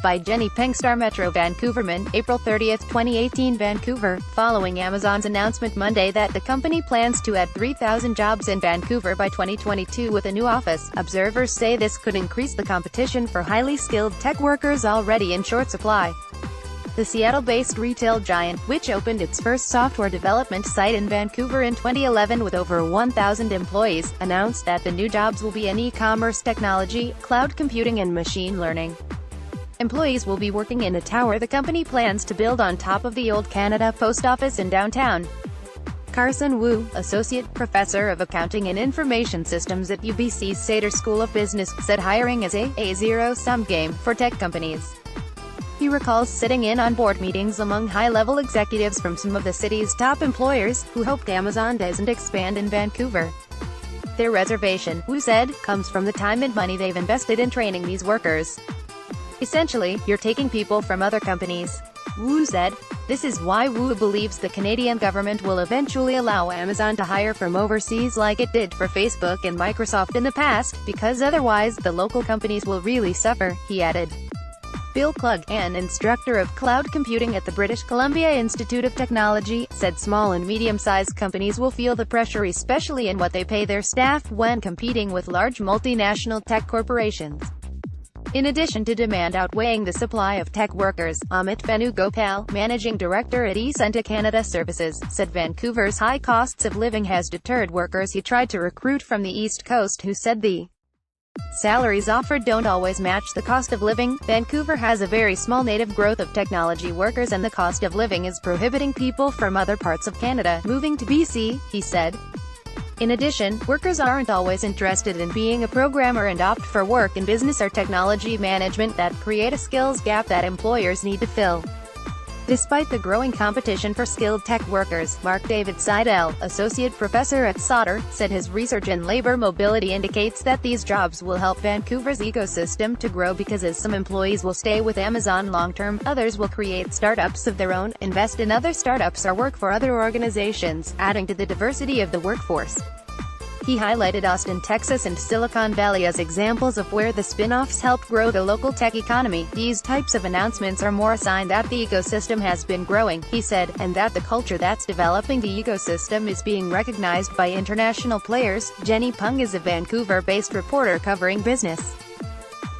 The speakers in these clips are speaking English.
By Jenny Peng, Star Metro Vancouverman, April 30, 2018. Vancouver. Following Amazon's announcement Monday that the company plans to add 3,000 jobs in Vancouver by 2022 with a new office, observers say this could increase the competition for highly skilled tech workers already in short supply. The Seattle-based retail giant, which opened its first software development site in Vancouver in 2011 with over 1,000 employees, announced that the new jobs will be in e-commerce technology, cloud computing and machine learning. Employees will be working in a tower the company plans to build on top of the old Canada Post Office in downtown. Carson Wu, Associate Professor of Accounting and Information Systems at UBC's Sater School of Business, said hiring is a zero-sum game for tech companies. He recalls sitting in on board meetings among high-level executives from some of the city's top employers, who hoped Amazon doesn't expand in Vancouver. Their reservation, Wu said, comes from the time and money they've invested in training these workers. Essentially, you're taking people from other companies. Wu said. This is why Wu believes the Canadian government will eventually allow Amazon to hire from overseas like it did for Facebook and Microsoft in the past, because otherwise, the local companies will really suffer, he added. Bill Klug, an instructor of cloud computing at the British Columbia Institute of Technology, said small and medium-sized companies will feel the pressure, especially in what they pay their staff when competing with large multinational tech corporations. In addition to demand outweighing the supply of tech workers, Amit Venugopal, managing director at eCenta Canada Services, said Vancouver's high costs of living has deterred workers he tried to recruit from the East Coast, who said the salaries offered don't always match the cost of living. Vancouver has a very small native growth of technology workers and the cost of living is prohibiting people from other parts of Canada moving to BC, he said. In addition, workers aren't always interested in being a programmer and opt for work in business or technology management that create a skills gap that employers need to fill. Despite the growing competition for skilled tech workers, Mark David Seidel, associate professor at Sauder, said his research in labor mobility indicates that these jobs will help Vancouver's ecosystem to grow because as some employees will stay with Amazon long-term, others will create startups of their own, invest in other startups or work for other organizations, adding to the diversity of the workforce. He highlighted Austin, Texas and Silicon Valley as examples of where the spin-offs helped grow the local tech economy. These types of announcements are more a sign that the ecosystem has been growing, he said, and that the culture that's developing the ecosystem is being recognized by international players. Jenny Peng is a Vancouver-based reporter covering business.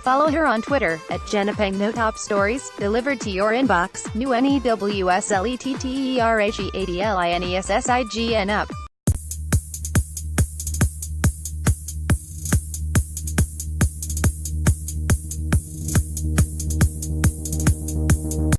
Follow her on Twitter, @JennaPeng. No top stories, delivered to your inbox. New NEWSLETTERHEADLINESSIGN up.